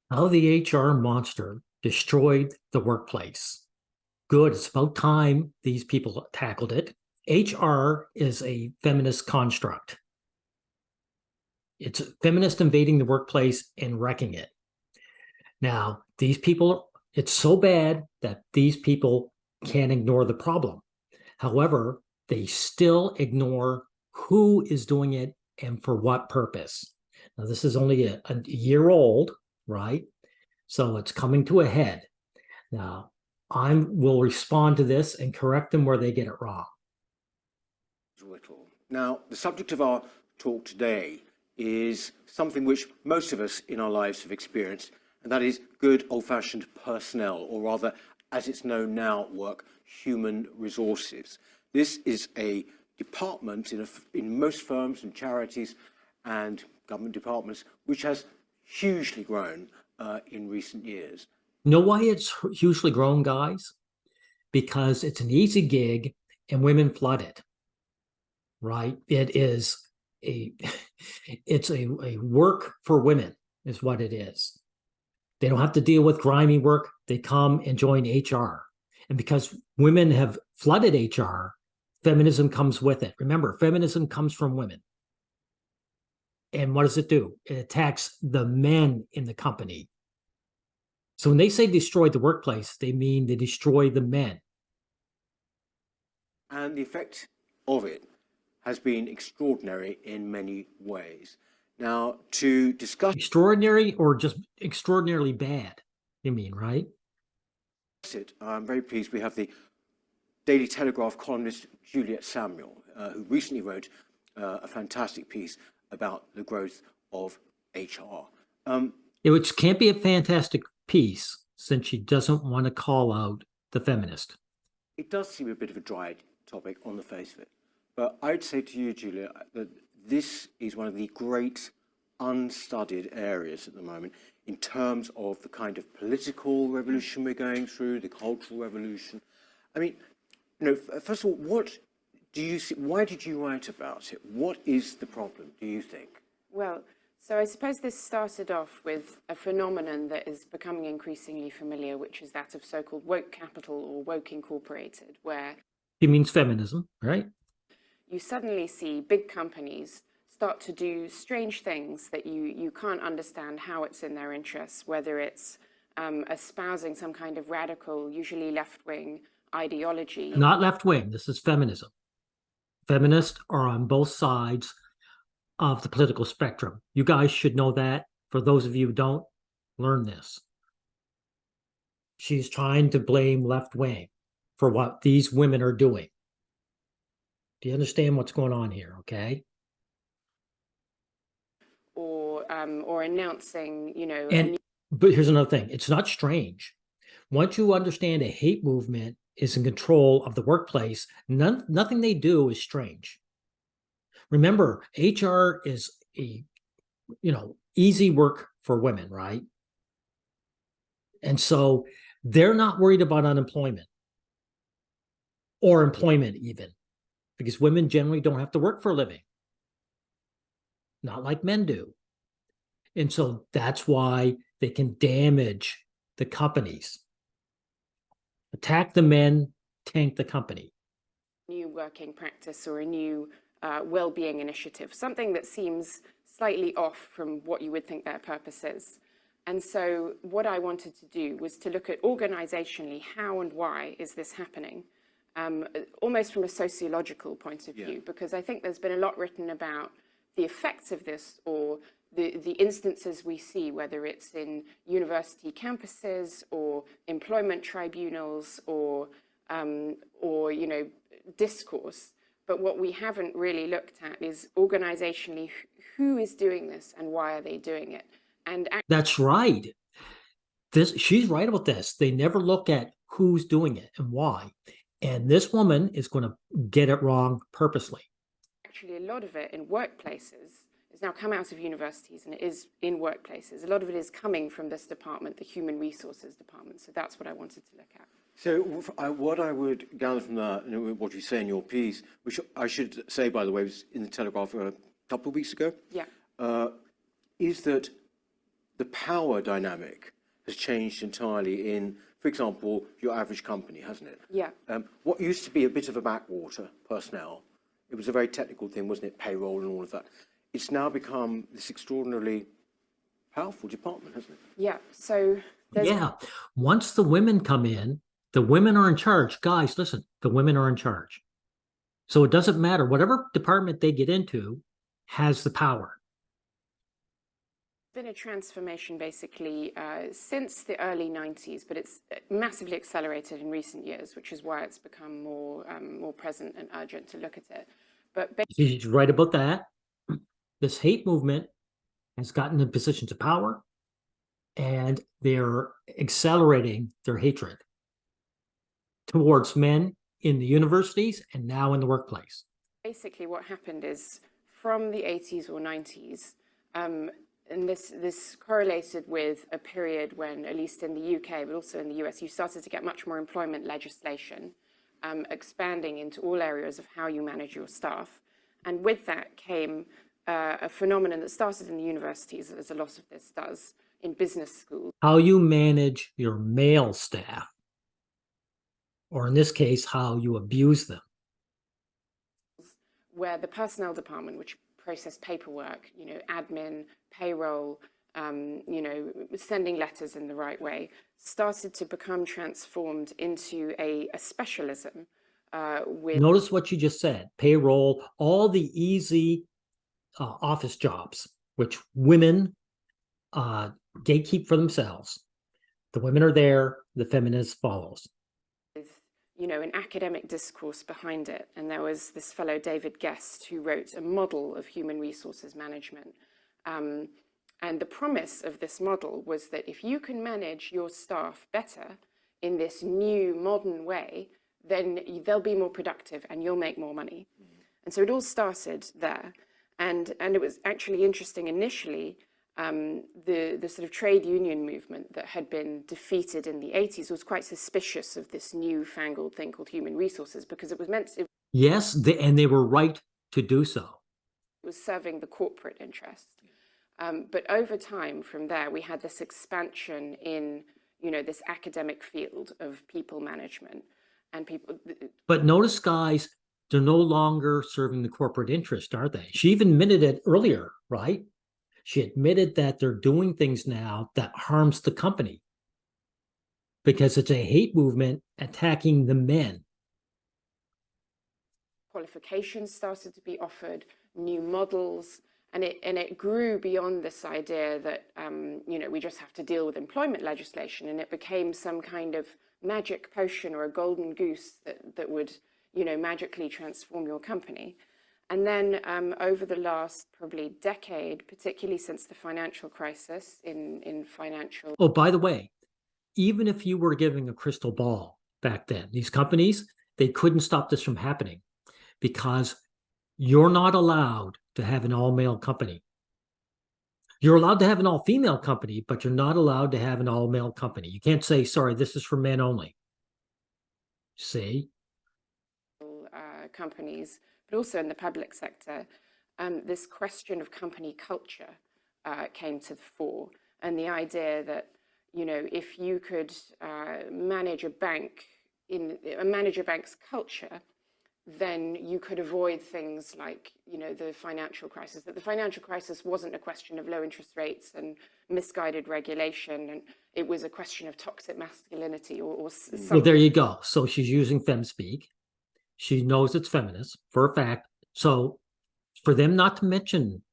How the HR monster destroyed the workplace. Good. It's about time these people tackled it. HR is a feminist construct. It's a feminist invading the workplace and wrecking it. Now, these people, it's so bad that these people can't ignore the problem. However, they still ignore who is doing it and for what purpose. Now, this is only a year old, right? So it's coming to a head. Now, I will respond to this and correct them where they get it wrong. Now, the subject of our talk today is something which most of us in our lives have experienced, and that is good old-fashioned personnel, or rather, as it's known now at work, human resources. This is a department in most firms and charities and government departments which has hugely grown in recent years. Know why it's hugely grown, guys? Because it's an easy gig and women flood it, right? It's a work for women is what it is. They don't have to deal with grimy work. They come and join HR. And because women have flooded HR, feminism comes with it. Remember, feminism comes from women. And what does it do? It attacks the men in the company. So when they say destroy the workplace, they mean they destroy the men. And the effect of it has been extraordinary in many ways. Now, to discuss extraordinary or just extraordinarily bad, you mean, right? it, I'm very pleased we have the Daily Telegraph columnist Juliet Samuel, who recently wrote a fantastic piece about the growth of HR. Which can't be a fantastic piece since she doesn't want to call out the feminist. It does seem a bit of a dry topic on the face of it. But I'd say to you, Julia, that this is one of the great unstudied areas at the moment in terms of the kind of political revolution we're going through, the cultural revolution. I mean, first of all, what do you see? Why did you write about it? What is the problem, do you think? Well, so I suppose this started off with a phenomenon that is becoming increasingly familiar, which is that of so-called woke capital or woke incorporated, where he means feminism, right? You suddenly see big companies start to do strange things that you can't understand how it's in their interests, whether it's espousing some kind of radical, usually left-wing ideology. Not left-wing, this is feminism. Feminists are on both sides of the political spectrum. You guys should know that. For those of you who don't, learn this. She's trying to blame left-wing for what these women are doing. Do you understand what's going on here, okay? Or announcing, But here's another thing. It's not strange. Once you understand a hate movement is in control of the workplace, nothing they do is strange. Remember, HR is easy work for women, right? And so they're not worried about unemployment or employment even, because women generally don't have to work for a living. Not like men do. And so that's why they can damage the companies. Attack the men, tank the company. New working practice or a new well-being initiative, something that seems slightly off from what you would think their purpose is. And so what I wanted to do was to look at organizationally how and why is this happening, almost from a sociological point of view, because I think there's been a lot written about the effects of this or the instances we see, whether it's in university campuses or employment tribunals or discourse. But what we haven't really looked at is organizationally who is doing this and why are they doing it. And that's right. She's right about this. They never look at who's doing it and why. And this woman is going to get it wrong purposely. Actually, a lot of it in workplaces has now come out of universities and it is in workplaces. A lot of it is coming from this department, the Human Resources Department. So that's what I wanted to look at. So what I would gather from what you say in your piece, which I should say, by the way, was in the Telegraph a couple of weeks ago, yeah, is that the power dynamic has changed entirely in, for example, your average company, hasn't it? Yeah. What used to be a bit of a backwater personnel, it was a very technical thing, wasn't it? Payroll and all of that. It's now become this extraordinarily powerful department, hasn't it? Yeah. So there's Yeah. Once the women come in, the women are in charge. Guys, listen, the women are in charge. So it doesn't matter. Whatever department they get into has the power. been a transformation basically since the early 90s, but it's massively accelerated in recent years, which is why it's become more present and urgent to look at it. But He's right about that. This hate movement has gotten in positions of power, and they're accelerating their hatred towards men in the universities and now in the workplace. basically what happened is from the 80s or 90s, and this correlated with a period when, at least in the UK, but also in the US, you started to get much more employment legislation, expanding into all areas of how you manage your staff. And with that came a phenomenon that started in the universities, as a lot of this does, in business schools. How you manage your male staff, or in this case, how you abuse them. Where the personnel department, which processed paperwork, admin, payroll, sending letters in the right way, started to become transformed into a specialism. Notice what you just said: payroll, all the easy office jobs, which women gatekeep for themselves. The women are there, the feminist follows. With an academic discourse behind it. And there was this fellow, David Guest, who wrote a model of human resources management. And the promise of this model was that if you can manage your staff better in this new modern way, then they'll be more productive and you'll make more money. And so it all started there. And it was actually interesting initially. The sort of trade union movement that had been defeated in the 80s was quite suspicious of this newfangled thing called human resources, because it was meant to, Yes, and they were right to do so. it was serving the corporate interest. But over time from there, we had this expansion in, this academic field of people management and people. But notice, guys, they're no longer serving the corporate interest, are they? She even admitted it earlier, right? She admitted that they're doing things now that harms the company because it's a hate movement attacking the men. Qualifications started to be offered, new models, and it grew beyond this idea that we just have to deal with employment legislation, and it became some kind of magic potion or a golden goose that would magically transform your company. And then over the last probably decade, particularly since the financial crisis in financial. Oh, by the way, even if you were giving a crystal ball back then, these companies, they couldn't stop this from happening because you're not allowed to have an all-male company. You're allowed to have an all-female company, but you're not allowed to have an all-male company. You can't say, sorry, this is for men only. See? Companies, but also in the public sector, this question of company culture came to the fore, and the idea that if you could manage a bank's culture, then you could avoid things like the financial crisis. That the financial crisis wasn't a question of low interest rates and misguided regulation, and it was a question of toxic masculinity or something. Well, there you go. So she's using fem speak. She knows it's feminist for a fact. So for them not to mention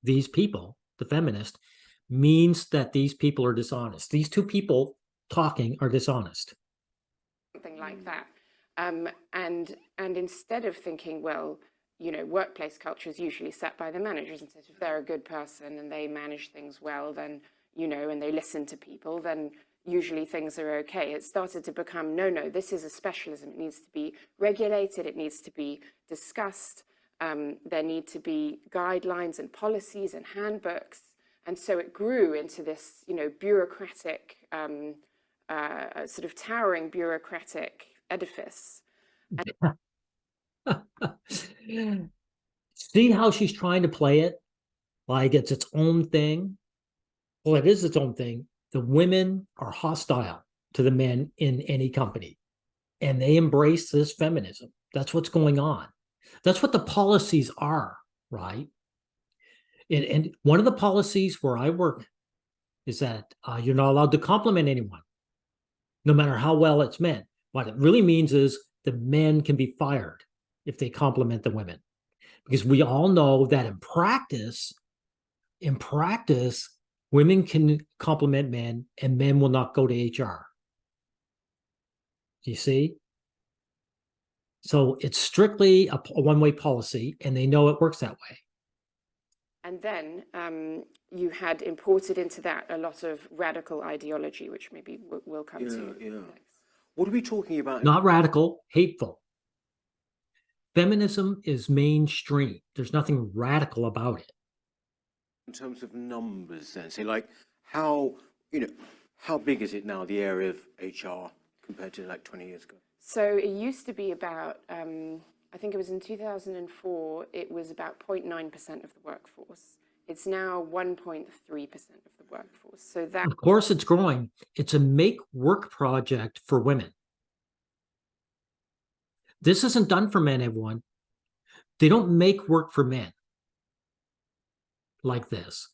these people, the feminist, means that these people are dishonest. These two people talking are dishonest. Something like that. And instead of thinking, well, workplace culture is usually set by the managers, and so if they're a good person and they manage things well, then, and they listen to people, then usually things are okay. It started to become, no, this is a specialism. It needs to be regulated. It needs to be discussed. There need to be guidelines and policies and handbooks. And so it grew into this, bureaucratic, sort of towering bureaucratic edifice. See how she's trying to play it like it's its own thing? Well, it is its own thing. The women are hostile to the men in any company, and they embrace this feminism. That's what's going on. That's what the policies are, right? And one of the policies where I work is that you're not allowed to compliment anyone, no matter how well it's meant. What it really means is the men can be fired if they compliment the women, because we all know that in practice, women can compliment men, and men will not go to HR. Do you see? So it's strictly a one-way policy, and they know it works that way. And then you had imported into that a lot of radical ideology, which maybe we'll come to next. What are we talking about? Not radical, hateful. Feminism is mainstream. There's nothing radical about it. In terms of numbers, then, say, like, how big is it now, the area of HR, compared to like 20 years ago? So it used to be about, I think it was in 2004, it was about 0.9% of the workforce. It's now 1.3% of the workforce. So that, of course, it's growing. It's a make work project for women. This isn't done for men, everyone. They don't make work for men like this,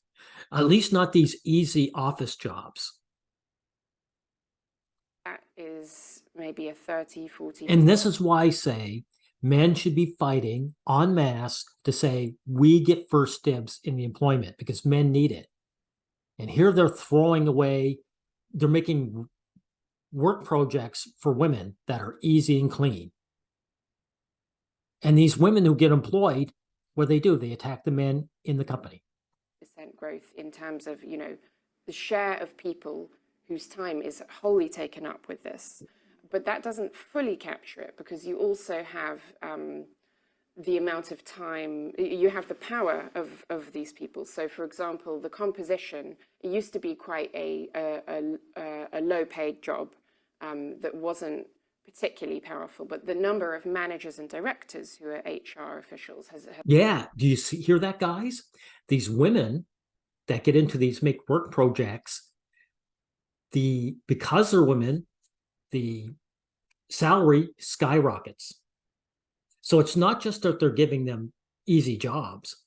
at least not these easy office jobs. that is maybe a 30, 40. And this is why I say men should be fighting en masse to say we get first dibs in the employment, because men need it. And here they're throwing away, they're making work projects for women that are easy and clean. And these women who get employed, what do, they attack the men in the company. Percent growth in terms of, the share of people whose time is wholly taken up with this. But that doesn't fully capture it, because you also have the amount of time, you have the power of these people. So, for example, the composition, it used to be quite a low-paid job that wasn't particularly powerful, but the number of managers and directors who are HR officials has Yeah, do you hear that, guys? These women that get into these make work projects, because they're women, the salary skyrockets. So it's not just that they're giving them easy jobs.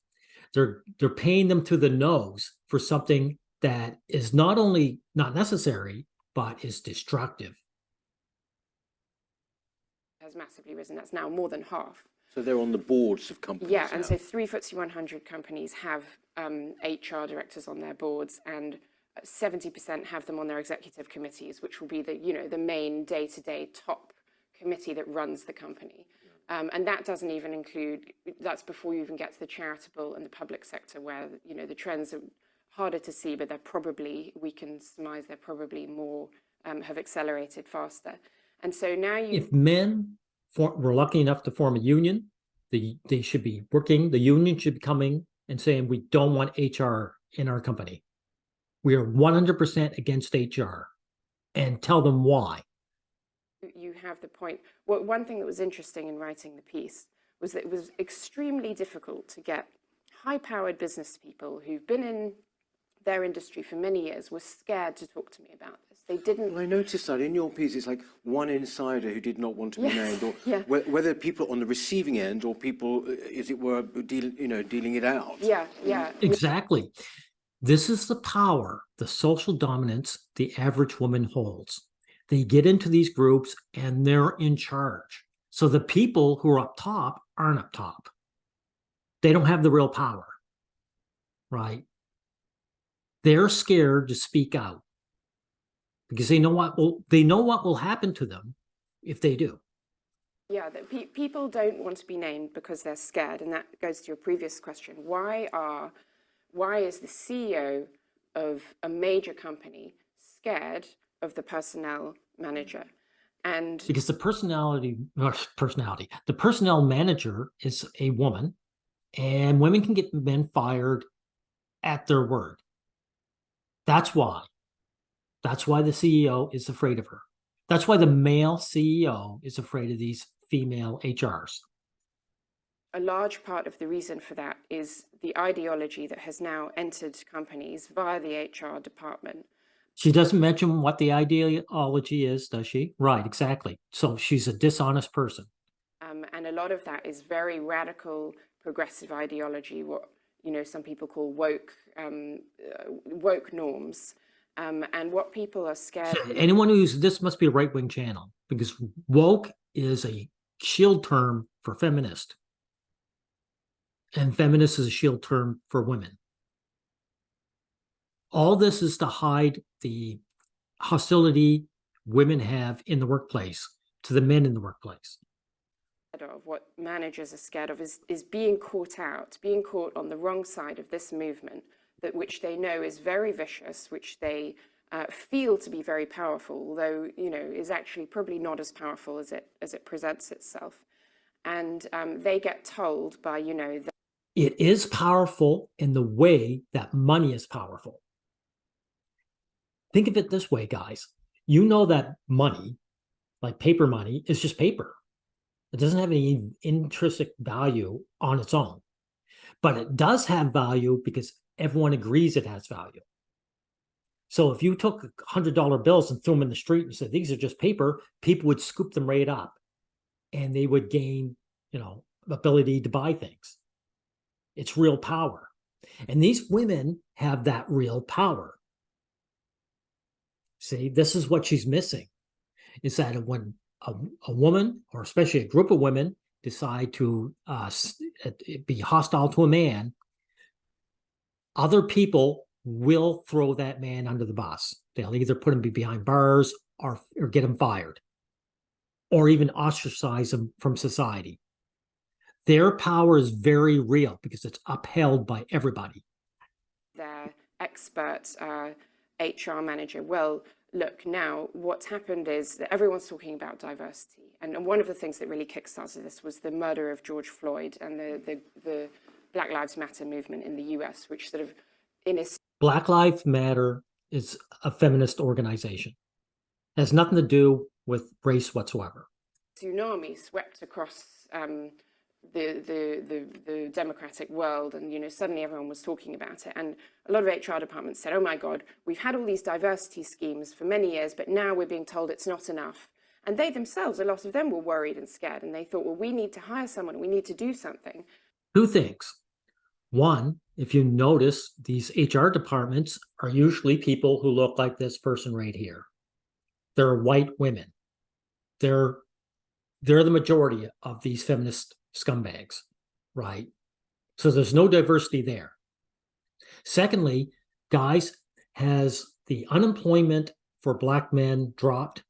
They're paying them to the nose for something that is not only not necessary, but is destructive. has massively risen. That's now more than half. So they're on the boards of companies. Yeah, and now. so 3 FTSE 100 companies have HR directors on their boards, and 70% have them on their executive committees, which will be the main day-to-day top committee that runs the company. And that doesn't even include, that's before you even get to the charitable and the public sector, where the trends are harder to see, but we can surmise they're probably more, have accelerated faster. And so now if men were lucky enough to form a union, they should be working, the union should be coming and saying, we don't want HR in our company. We are 100% against HR, and tell them why. You have the point. Well, one thing that was interesting in writing the piece was that it was extremely difficult to get high-powered business people who've been in their industry for many years were scared to talk to me about this. They didn't. Well, I noticed that in your piece, it's like one insider who did not want to be named, or whether people on the receiving end or people, as it were, dealing it out. Yeah. Exactly. This is the power, the social dominance the average woman holds. They get into these groups and they're in charge. So the people who are up top aren't up top. They don't have the real power, right? They're scared to speak out because they know what will happen to them if they do. Yeah, people don't want to be named because they're scared, and that goes to your previous question. Why is the CEO of a major company scared of the personnel manager? And because the personnel manager is a woman, and women can get men fired at their word. That's why the CEO is afraid of her. That's why the male CEO is afraid of these female HRs. a large part of the reason for that is the ideology that has now entered companies via the HR department. She doesn't mention what the ideology is, does she? Right, exactly. So she's a dishonest person. And a lot of that is very radical progressive ideology, what some people call woke norms. And what people are scared So anyone who's this must be a right-wing channel, because woke is a shield term for feminist. And feminist is a shield term for women. All this is to hide the hostility women have in the workplace to the men in the workplace. of, what managers are scared of, is being caught on the wrong side of this movement, that which they know is very vicious, which they feel to be very powerful, although is actually probably not as powerful as it presents itself. And they get told by that it is powerful in the way that money is powerful. Think of it this way, guys. You know that money, like paper money, is just paper. It doesn't have any intrinsic value on its own, but it does have value because everyone agrees it has value. So if you took $100 bills and threw them in the street and said, these are just paper, people would scoop them right up and they would gain, ability to buy things. It's real power. And these women have that real power. See, this is what she's missing, is that when a woman, or especially a group of women, decide to be hostile to a man, other people will throw that man under the bus. They'll either put him behind bars or get him fired, or even ostracize him from society. Their power is very real because it's upheld by everybody. Their expert HR manager, well, look, now what's happened is that everyone's talking about diversity. And one of the things that really kickstarted this was the murder of George Floyd and the Black Lives Matter movement in the US, which sort of Black Lives Matter is a feminist organization. It has nothing to do with race whatsoever. Tsunami swept across the democratic world, and suddenly everyone was talking about it, and a lot of HR departments said, oh my God, we've had all these diversity schemes for many years, but now we're being told it's not enough. And they themselves, a lot of them, were worried and scared, and they thought, well, we need to hire someone, we need to do something. Two things. One, if you notice, these HR departments are usually people who look like this person right here. They're white women. They're the majority of these feminist scumbags, right? So there's no diversity there. Secondly, guys, has the unemployment for Black men dropped?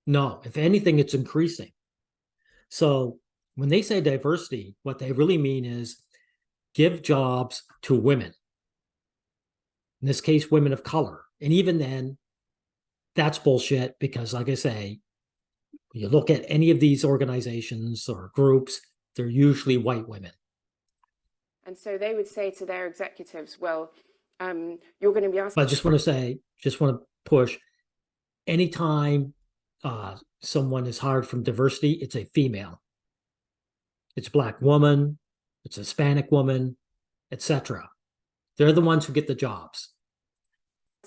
No, if anything, it's increasing. So when they say diversity, what they really mean is give jobs to women. In this case, women of color. And even then, that's bullshit because, like I say, you look at any of these organizations or groups, they're usually white women. And so they would say to their executives, well, you're going to be asking. I just want to push, anytime someone is hired from diversity, it's a female. It's a Black woman, it's a Hispanic woman, etc. They're the ones who get the jobs.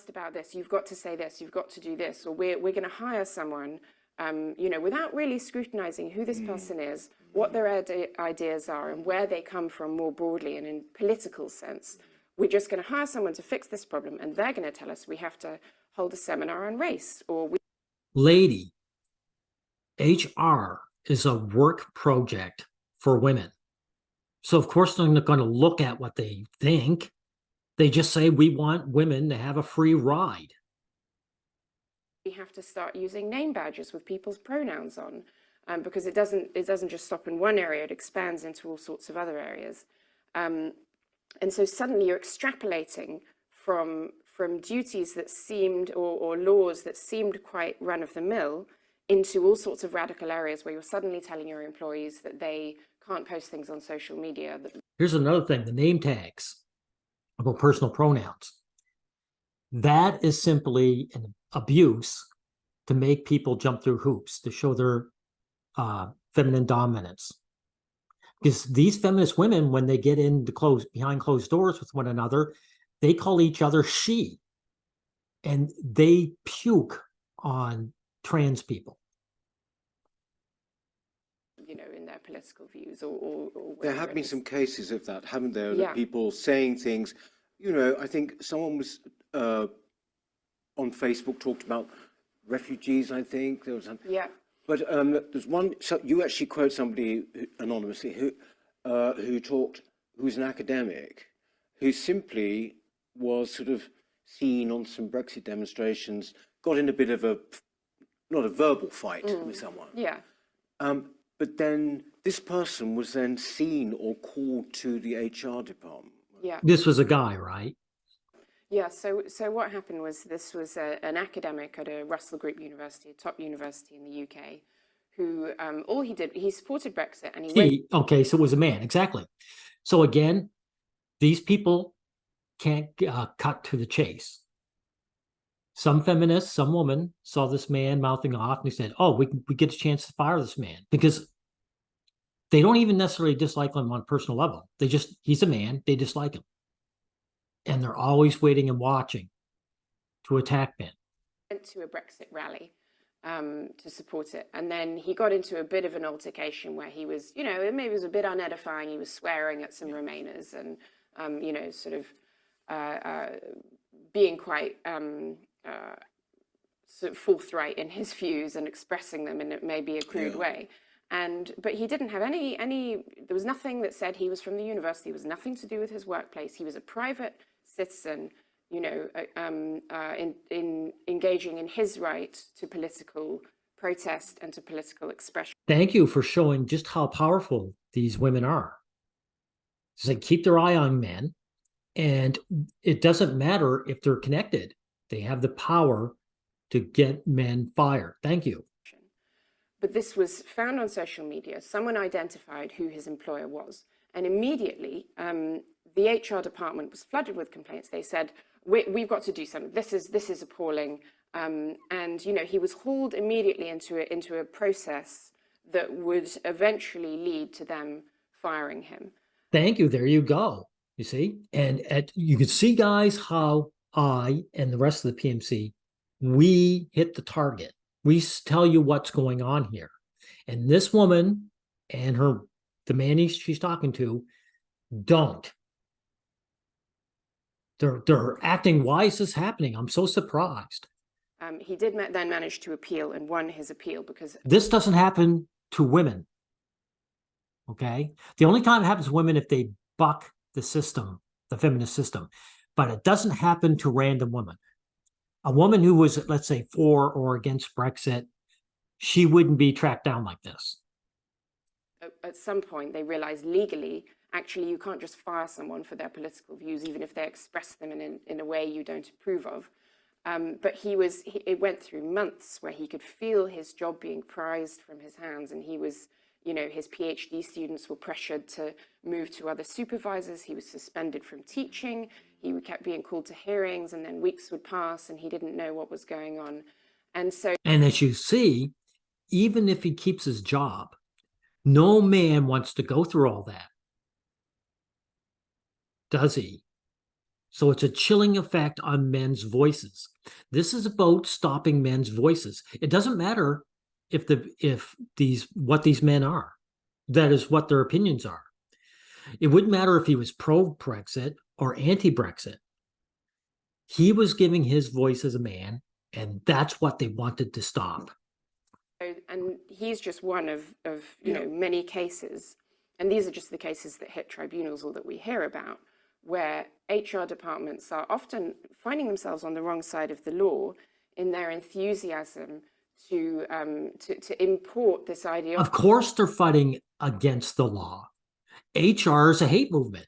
About this, you've got to say this, you've got to do this, or we're going to hire someone, without really scrutinizing who this person is, what their ideas are, and where they come from more broadly and in political sense. We're just going to hire someone to fix this problem, and they're going to tell us we have to hold a seminar on race, or Lady, HR is a work project for women. So of course they're not going to look at what they think. They just say, we want women to have a free ride. We have to start using name badges with people's pronouns on, because it doesn't just stop in one area, it expands into all sorts of other areas. And so suddenly you're extrapolating from duties that seemed, or laws that seemed quite run-of-the-mill, into all sorts of radical areas where you're suddenly telling your employees that they can't post things on social media. Here's another thing, the name tags about personal pronouns. That is simply an abuse to make people jump through hoops, to show their feminine dominance. Because these feminist women, when they get behind closed doors with one another, they call each other she, and they puke on trans people. You know, in their political views There have been some cases of that, haven't there? Yeah. That people saying things, you know, I think someone was on Facebook talked about refugees, I think. There was Yeah. But there's one, so you actually quote somebody anonymously who was an academic, who simply was sort of seen on some Brexit demonstrations, got in a bit of not a verbal fight with someone. Yeah. But then this person was then seen or called to the HR department. Yeah. This was a guy, right? Yeah, so what happened was this was an academic at a Russell Group university, a top university in the UK, who all he did, he supported Brexit and he went. Okay, so it was a man, exactly. So again, these people can't cut to the chase. Some feminists, some woman saw this man mouthing off and they said, oh, we get a chance to fire this man, because they don't even necessarily dislike him on a personal level. He's a man, they dislike him. And they're always waiting and watching to attack men. Went to a Brexit rally to support it. And then he got into a bit of an altercation where he was, you know, maybe it was a bit unedifying. He was swearing at some Remainers and, you know, sort of being quite sort of forthright in his views and expressing them in maybe a crude way. But he didn't have any, there was nothing that said he was from the university. It was nothing to do with his workplace. He was a private citizen, you know, in engaging in his right to political protest and to political expression. Thank you for showing just how powerful these women are. So they keep their eye on men, and it doesn't matter if they're connected. They have the power to get men fired. Thank you. But this was found on social media. Someone identified who his employer was. And immediately, the HR department was flooded with complaints. They said, we've got to do something. This is appalling. And, you know, he was hauled immediately into a process that would eventually lead to them firing him. Thank you. There you go. You see? And you can see, guys, how I and the rest of the PMC, we hit the target. We tell you what's going on here. And this woman and the man she's talking to don't. They're acting, why is this happening? I'm so surprised. He did then manage to appeal and won his appeal because this doesn't happen to women. Okay? The only time it happens to women if they buck the system, the feminist system, but it doesn't happen to random women. A woman who was, let's say, for or against Brexit, she wouldn't be tracked down like this. At some point, they realized legally, actually, you can't just fire someone for their political views, even if they express them in a way you don't approve of. But it went through months where he could feel his job being prized from his hands. And he was, you know, his PhD students were pressured to move to other supervisors. He was suspended from teaching. He kept being called to hearings, and then weeks would pass and he didn't know what was going on. And as you see, even if he keeps his job, no man wants to go through all that, does he? So it's a chilling effect on men's voices. This is about stopping men's voices. It doesn't matter what these men are. That is what their opinions are. It wouldn't matter if he was pro-Brexit or anti-Brexit. He was giving his voice as a man, and that's what they wanted to stop. And he's just one of you know, many cases. And these are just the cases that hit tribunals or that we hear about, where HR departments are often finding themselves on the wrong side of the law in their enthusiasm to import this idea. Of course they're fighting against the law. HR is a hate movement.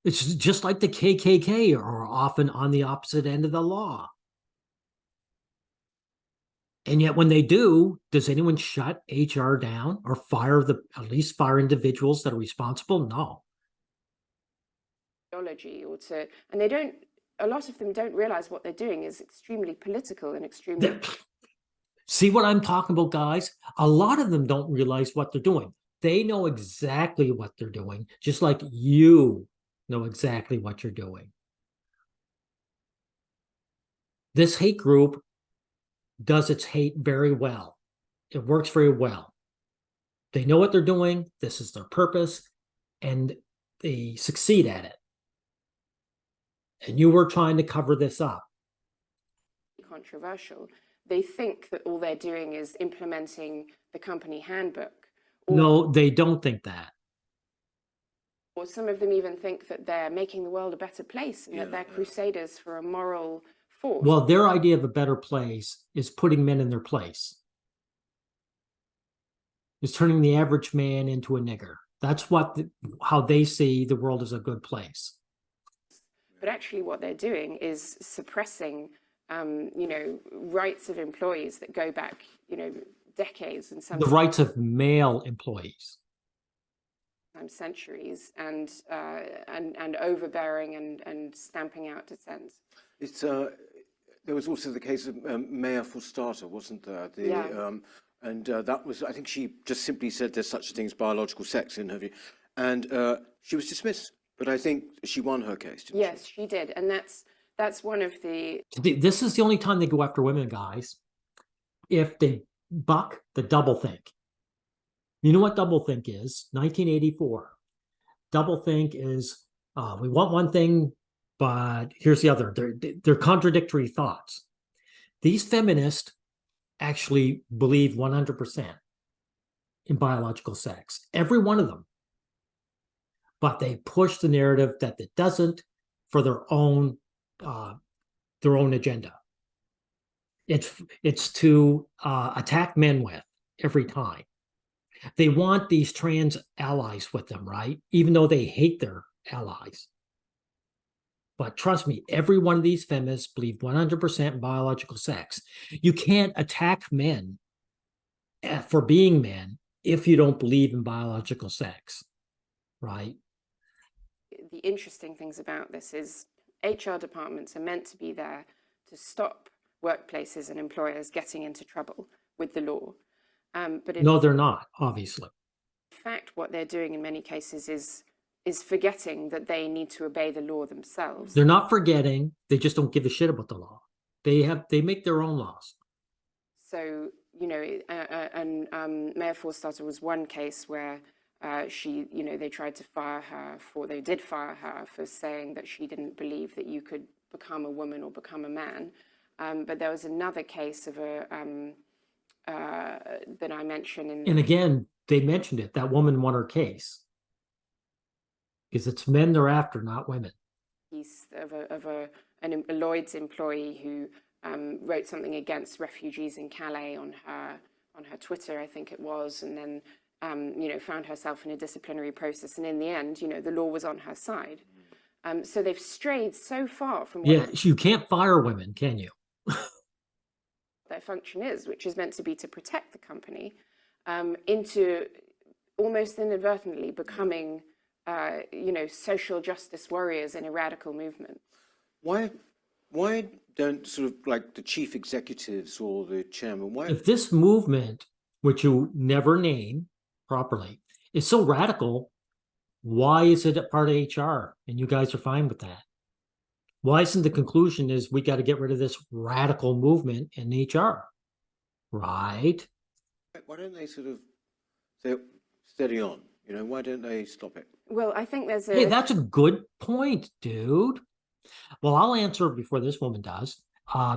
It's just like the KKK are often on the opposite end of the law. And yet when they do, does anyone shut HR down or at least fire individuals that are responsible? No. And they don't, a lot of them don't realize what they're doing is extremely political and extremely. See what I'm talking about, guys? A lot of them don't realize what they're doing. They know exactly what they're doing, just like you know exactly what you're doing. This hate group does its hate very well. It works very well. They know what they're doing. This is their purpose, and they succeed at it. And you were trying to cover this up. Controversial. They think that all they're doing is implementing the company handbook. No, they don't think that. Or some of them even think that they're making the world a better place and that they're crusaders for a moral force. Well, their idea of a better place is putting men in their place. Is turning the average man into a nigger. That's how they see the world as a good place. But actually what they're doing is suppressing, rights of employees that go back, decades and sometimes the rights of male employees. Centuries, and overbearing and stamping out dissent. It's there was also the case of Maya Forstater, wasn't there? That was, I think she just simply said there's such a thing as biological sex in her view, and she was dismissed. But I think she won her case. Yes, she did, and that's one of the. This is the only time they go after women, guys. If they buck the doublethink. You know what doublethink is? 1984. Doublethink is we want one thing, but here's the other. They're contradictory thoughts. These feminists actually believe 100% in biological sex. Every one of them. But they push the narrative that it doesn't for their own agenda. It's to attack men with every time. They want these trans allies with them, right? Even though they hate their allies. But trust me, every one of these feminists believe 100% in biological sex. You can't attack men for being men if you don't believe in biological sex, right? The interesting things about this is HR departments are meant to be there to stop workplaces and employers getting into trouble with the law. But no, they're not, obviously. In fact, what they're doing in many cases is forgetting that they need to obey the law themselves. They're not forgetting. They just don't give a shit about the law. They make their own laws. So, Mayor Forstater was one case where they tried to fire her they did fire her for saying that she didn't believe that you could become a woman or become a man. But there was another case of that I mentioned and again, they mentioned it. That woman won her case because it's men they're after, not women. Piece of a Lloyd's employee who wrote something against refugees in Calais on her Twitter, I think it was, and then found herself in a disciplinary process, and in the end, the law was on her side. So they've strayed so far from what you can't fire women, can you? Their function is, which is meant to be to protect the company, into almost inadvertently becoming, social justice warriors in a radical movement. Why don't sort of like the chief executives or the chairman? If this movement, which you never name properly, is so radical, why is it a part of HR? And you guys are fine with that. Why isn't the conclusion is we got to get rid of this radical movement in HR, right? Why don't they sort of say steady on? Why don't they stop it? Well, I think there's a. Hey, that's a good point, dude. Well, I'll answer before this woman does,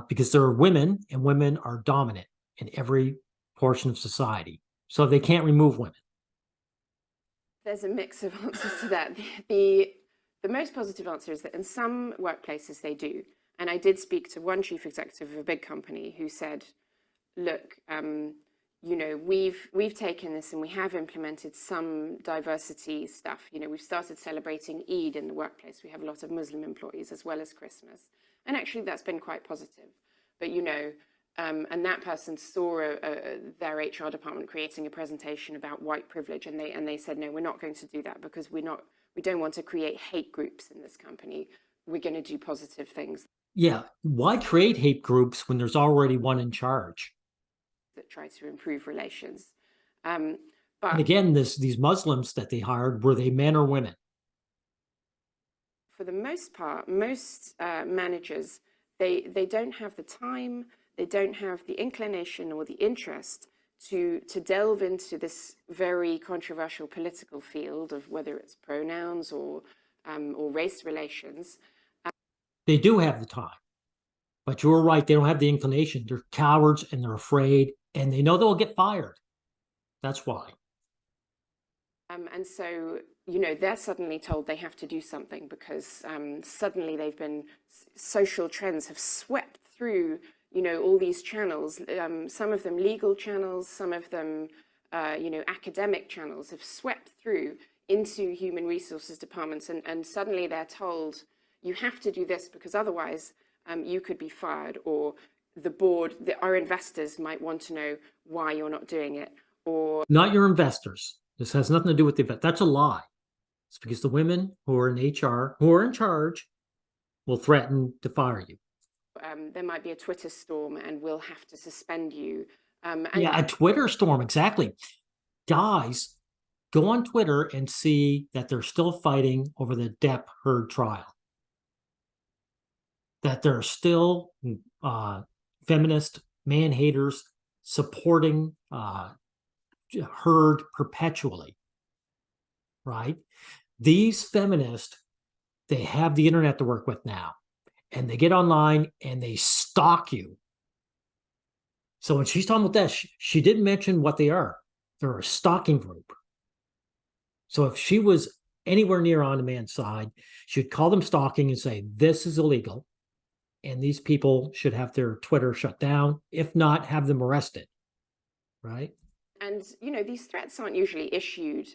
because there are women, and women are dominant in every portion of society, so they can't remove women. There's a mix of answers to that. The most positive answer is that in some workplaces they do. And I did speak to one chief executive of a big company who said, look, we've taken this and we have implemented some diversity stuff. We've started celebrating Eid in the workplace. We have a lot of Muslim employees as well as Christmas. And actually that's been quite positive. But, and that person saw their HR department creating a presentation about white privilege, and they said, no, we're not going to do that because we don't want to create hate groups in this company. We're going to do positive things. Yeah, why create hate groups when there's already one in charge? that try to improve relations. And But again, these Muslims that they hired, were they men or women? for the most part, most managers, they don't have the time, they don't have the inclination or the interest to delve into this very controversial political field of whether it's pronouns or race relations. They do have the time, but you're right. They don't have the inclination. They're cowards and they're afraid, and they know they'll get fired. That's why. And so, they're suddenly told they have to do something because suddenly they've been, social trends have swept through, all these channels, some of them legal channels, some of them, academic channels have swept through into human resources departments. And suddenly they're told, you have to do this because otherwise you could be fired, or the board, our investors might want to know why you're not doing it, or Not your investors. This has nothing to do with the event. That's a lie. It's because the women who are in HR, who are in charge, will threaten to fire you. there might be a Twitter storm and we'll have to suspend you. And Yeah, a Twitter storm, exactly. Guys, go on Twitter and see that they're still fighting over the Depp Heard trial. That there are still feminist man haters supporting Heard perpetually, right? These feminists, they have the internet to work with now, and they get online and they stalk you. So when she's talking about that, she didn't mention what they are. They're a stalking group. So if she was anywhere near on the man's side, she'd call them stalking and say, this is illegal. And these people should have their Twitter shut down. If not, have them arrested. Right? And, these threats aren't usually issued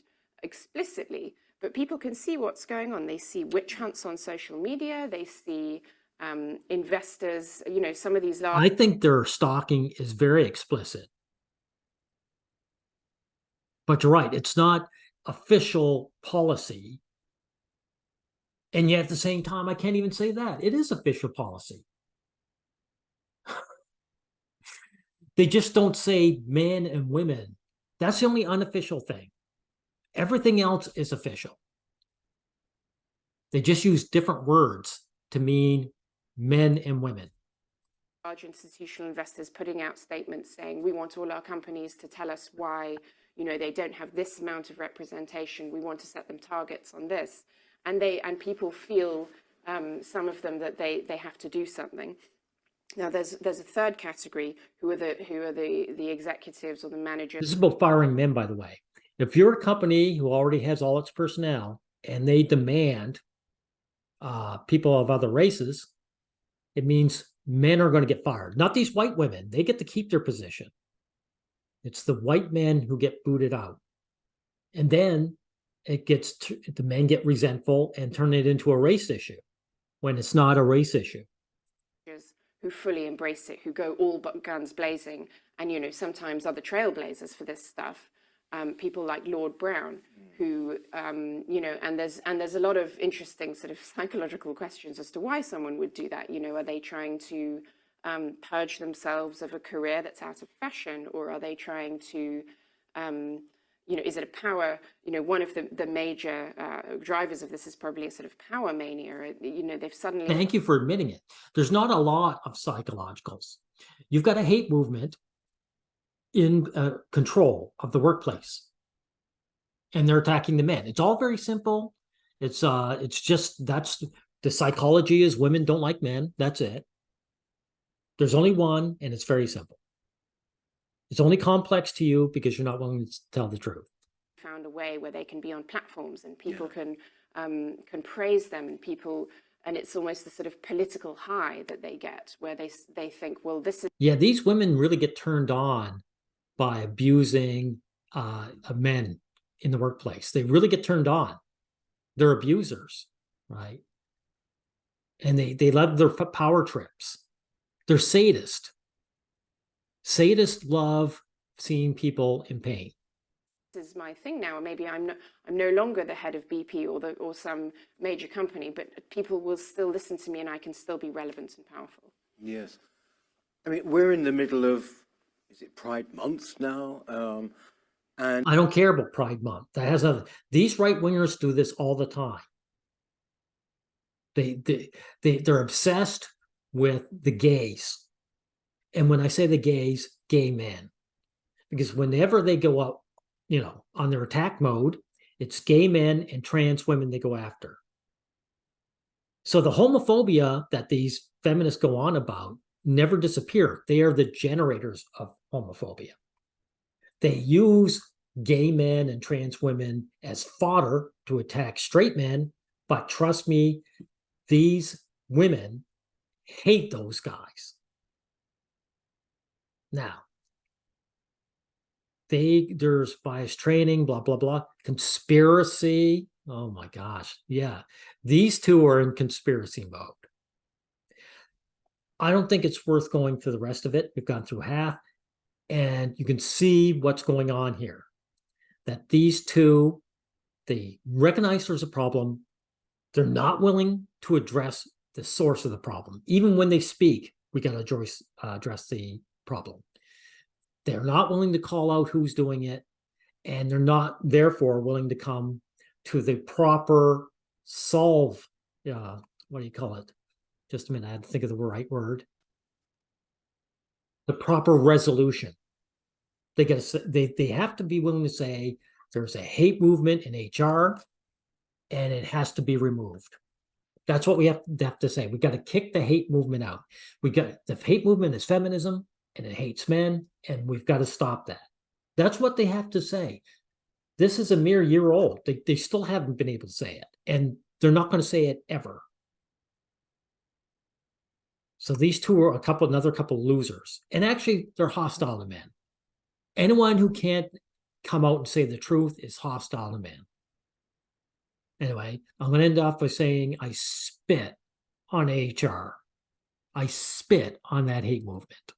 explicitly, but people can see what's going on. They see witch hunts on social media. They see investors, some of these large. I think their stalking is very explicit. But you're right, it's not official policy. And yet at the same time, I can't even say that. It is official policy. They just don't say men and women. That's the only unofficial thing. Everything else is official. They just use different words to mean men and women. Large institutional investors putting out statements saying, we want all our companies to tell us why, they don't have this amount of representation. We want to set them targets on this. And people feel, some of them, that they have to do something. Now, there's a third category who are the executives or the managers. This is about firing men, by the way. If you're a company who already has all its personnel and they demand people of other races, it means men are going to get fired. Not these white women. They get to keep their position. It's the white men who get booted out. And then the men get resentful and turn it into a race issue when it's not a race issue. Who fully embrace it, who go all but guns blazing, and sometimes are the trailblazers for this stuff. People like Lord Brown, who and there's a lot of interesting sort of psychological questions as to why someone would do that. Are they trying to purge themselves of a career that's out of fashion, or are they trying to is it a power? One of the major drivers of this is probably a sort of power mania. They've suddenly. Thank you for admitting it. There's not a lot of psychologicals. You've got a hate movement in control of the workplace, and they're attacking the men. It's all very simple. It's just that's the psychology is women don't like men. That's it. There's only one, and it's very simple. It's only complex to you because you're not willing to tell the truth. Found a way where they can be on platforms and people can praise them, and it's almost the sort of political high that they get where they think, well, this is. Yeah, these women really get turned on by abusing men in the workplace. They really get turned on. They're abusers, right? And they love their power trips. They're sadists. Sadists love seeing people in pain. This is my thing now, and maybe I'm no longer the head of BP or some major company, but people will still listen to me, and I can still be relevant and powerful. Yes, I mean, we're in the middle of is it Pride Month now? And I don't care about Pride Month. That has nothing. These right wingers do this all the time. They're obsessed with the gays. And when I say the gays, gay men. Because whenever they go up, on their attack mode, it's gay men and trans women they go after. So the homophobia that these feminists go on about never disappear. They are the generators of homophobia. They use gay men and trans women as fodder to attack straight men, but trust me, these women hate those guys. Now, there's bias training, blah, blah, blah, conspiracy. Oh my gosh. Yeah. These two are in conspiracy mode. I don't think it's worth going through the rest of it. We've gone through half, and you can see what's going on here. That these two, they recognize there's a problem. They're not willing to address the source of the problem. Even when they speak, we got to address the problem. They're not willing to call out who's doing it, and they're not, therefore, willing to come to the proper what do you call it? Just a minute, I had to think of the right word. The proper resolution. They have to be willing to say there's a hate movement in HR, and it has to be removed. That's what we have to say. We got to kick the hate movement out. The hate movement is feminism, and it hates men, and we've got to stop that. That's what they have to say. This is a mere year old. They still haven't been able to say it, and they're not going to say it ever. So these two are another couple losers, and actually they're hostile to men. Anyone who can't come out and say the truth is hostile to men. Anyway, I'm going to end off by saying I spit on HR. I spit on that hate movement.